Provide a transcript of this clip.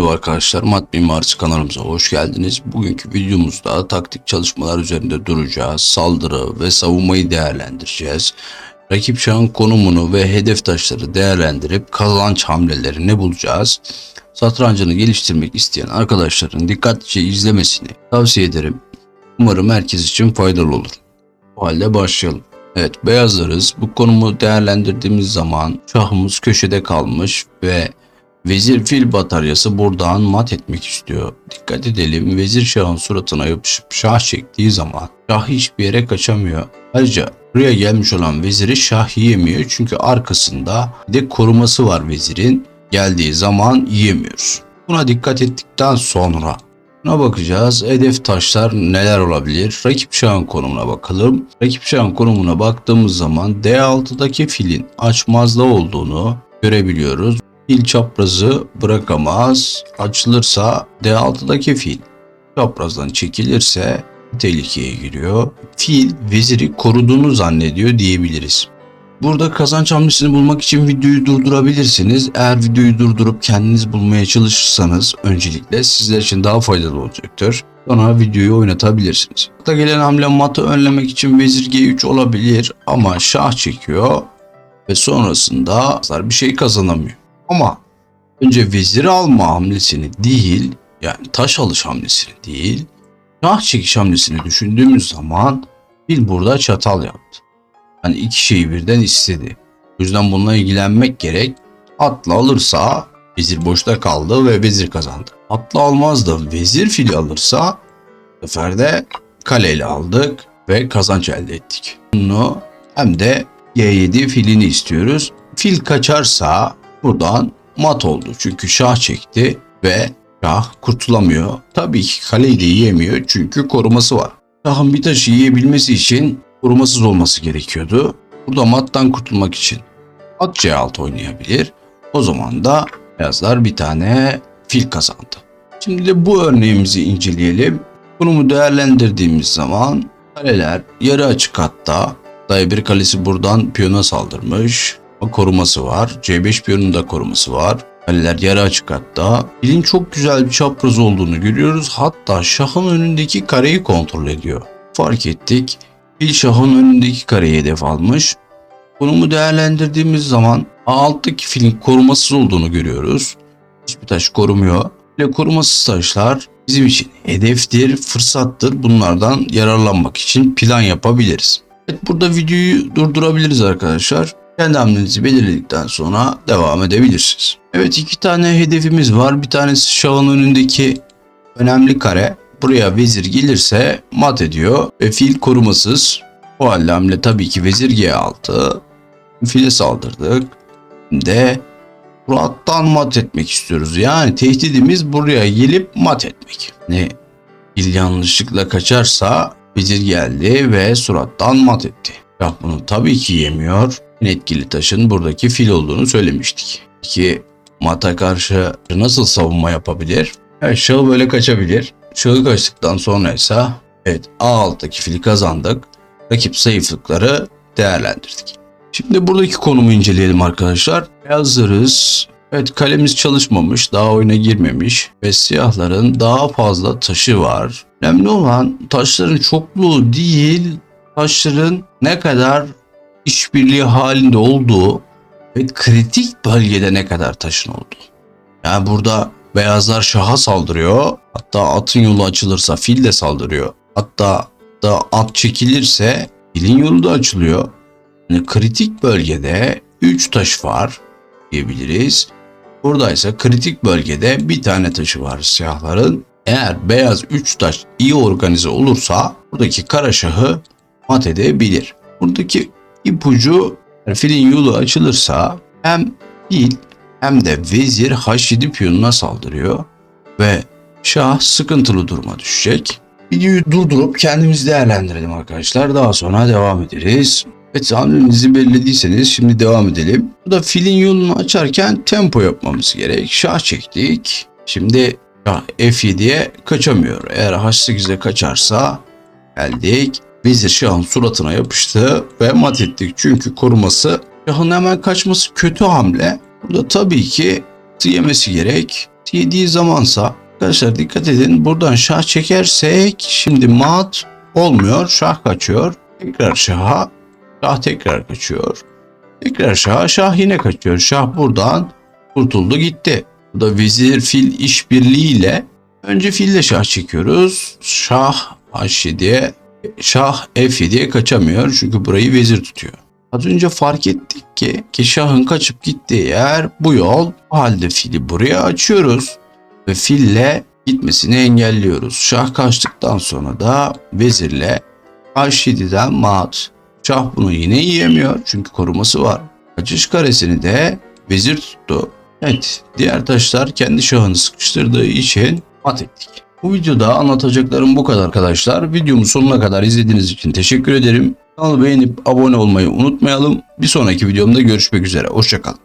Merhaba arkadaşlar, Mat Mimarisi kanalımıza hoş geldiniz. Bugünkü videomuzda taktik çalışmalar üzerinde duracağız. Saldırı ve savunmayı değerlendireceğiz. Rakip şahın konumunu ve hedef taşları değerlendirip kazanç hamlelerini bulacağız. Satrancını geliştirmek isteyen arkadaşların dikkatlice izlemesini tavsiye ederim. Umarım herkes için faydalı olur. O halde başlayalım. Evet, beyazlarız. Bu konumu değerlendirdiğimiz zaman şahımız köşede kalmış ve vezir fil bataryası buradan mat etmek istiyor. Dikkat edelim, vezir şahın suratına yapışıp şah çektiği zaman şah hiçbir yere kaçamıyor. Ayrıca buraya gelmiş olan veziri şah yiyemiyor çünkü arkasında bir de koruması var vezirin. Geldiği zaman yiyemiyoruz. Buna dikkat ettikten sonra buna bakacağız. Hedef taşlar neler olabilir? Rakip şahın konumuna bakalım. Rakip şahın konumuna baktığımız zaman D6'daki filin açmazda olduğunu görebiliyoruz. Fil çaprazı bırakamaz. Açılırsa D6'daki fil çaprazdan çekilirse tehlikeye giriyor. Fil veziri koruduğunu zannediyor diyebiliriz. Burada kazanç hamlesini bulmak için videoyu durdurabilirsiniz. Eğer videoyu durdurup kendiniz bulmaya çalışırsanız öncelikle sizler için daha faydalı olacaktır. Sonra videoyu oynatabilirsiniz. Hatta gelen hamle matı önlemek için vezir G3 olabilir ama şah çekiyor ve sonrasında bir şey kazanamıyor. Ama önce vezir alma hamlesini değil, yani taş alış hamlesini değil, şah çekiş hamlesini düşündüğümüz zaman fil burada çatal yaptı. Yani iki şeyi birden istedi. O yüzden bununla ilgilenmek gerek. Atla alırsa vezir boşta kaldı ve vezir kazandı. Atla almaz da vezir fili alırsa bu sefer de kaleyle aldık ve kazanç elde ettik. Bunu hem de G7 filini istiyoruz. Fil kaçarsa buradan mat oldu. Çünkü şah çekti ve şah kurtulamıyor. Tabii ki kaleyi de yiyemiyor çünkü koruması var. Şahın bir taşı yiyebilmesi için korumasız olması gerekiyordu. Burada mattan kurtulmak için at C6 oynayabilir. O zaman da beyazlar bir tane fil kazandı. Şimdi de bu örneğimizi inceleyelim. Konumu değerlendirdiğimiz zaman kaleler yarı açık hatta. D1 kalesi buradan piyona saldırmış. Koruması var. C5 piyonun da koruması var. Kaleler yarı açık hatta. Filin çok güzel bir çapraz olduğunu görüyoruz. Hatta şahın önündeki kareyi kontrol ediyor. Fark ettik. Fil şahın önündeki kareyi hedef almış. Konumu değerlendirdiğimiz zaman A6'daki filin korumasız olduğunu görüyoruz. Hiçbir taş korumuyor. Ve korumasız taşlar bizim için hedeftir, fırsattır. Bunlardan yararlanmak için plan yapabiliriz. Evet, burada videoyu durdurabiliriz arkadaşlar. Kendi hamlenizi belirledikten sonra devam edebilirsiniz. Evet, iki tane hedefimiz var. Bir tanesi şahın önündeki önemli kare. Buraya vezir gelirse mat ediyor ve fil korumasız. O halde hamle tabii ki vezir G6. File saldırdık. Şimdi surattan mat etmek istiyoruz. Yani tehdidimiz buraya gelip mat etmek. Ne? Fil yanlışlıkla kaçarsa vezir geldi ve surattan mat etti. Şah bunu tabii ki yemiyor. En etkili taşın buradaki fil olduğunu söylemiştik. Peki mata karşı nasıl savunma yapabilir? Evet, şahı böyle kaçabilir. Şahı kaçtıktan sonra ise evet A6'daki fili kazandık. Rakip zayıflıkları değerlendirdik. Şimdi buradaki konumu inceleyelim arkadaşlar. Beyazlarız. Evet, kalemiz çalışmamış, daha oyuna girmemiş ve siyahların daha fazla taşı var. Önemli olan taşların çokluğu değil, taşların ne kadar işbirliği halinde olduğu ve kritik bölgede ne kadar taşın olduğu. Yani burada beyazlar şaha saldırıyor. Hatta atın yolu açılırsa fil de saldırıyor. Hatta da at çekilirse filin yolu da açılıyor. Yani kritik bölgede 3 taş var diyebiliriz. Buradaysa kritik bölgede bir tane taşı var siyahların. Eğer beyaz 3 taş iyi organize olursa buradaki kara şahı mat edebilir. Buradaki ipucu, filin yolu açılırsa hem fil hem de vezir H7 piyonuna saldırıyor ve şah sıkıntılı duruma düşecek. Videoyu durdurup kendimizi değerlendirelim arkadaşlar. Daha sonra devam ederiz. Evet, hamlenizi belirlediyseniz şimdi devam edelim. Burada filin yolunu açarken tempo yapmamız gerek. Şah çektik. Şimdi şah F7'ye kaçamıyor. Eğer H8'e kaçarsa geldik. Vezir şahın suratına yapıştı ve mat ettik. Çünkü koruması, şahın hemen kaçması kötü hamle. Burada tabii ki yemesi gerek. Yediği zamansa arkadaşlar dikkat edin, buradan şah çekersek şimdi mat olmuyor. Şah kaçıyor. Tekrar şaha. Şah tekrar kaçıyor. Tekrar şaha. Şah yine kaçıyor. Şah buradan kurtuldu gitti. Bu da vezir fil işbirliğiyle önce fille şah çekiyoruz. Şah H7'ye, şah F7'ye kaçamıyor. Çünkü burayı vezir tutuyor. Az önce fark ettik ki şahın kaçıp gittiği yer bu yol. O halde fili buraya açıyoruz ve fille gitmesini engelliyoruz. Şah kaçtıktan sonra da vezirle H7'den mat. Şah bunu yine yiyemiyor çünkü koruması var. Kaçış karesini de vezir tuttu. Evet, diğer taşlar kendi şahını sıkıştırdığı için mat ettik. Bu videoda anlatacaklarım bu kadar arkadaşlar. Videomu sonuna kadar izlediğiniz için teşekkür ederim. Kanalı beğenip abone olmayı unutmayalım. Bir sonraki videomda görüşmek üzere. Hoşça kalın.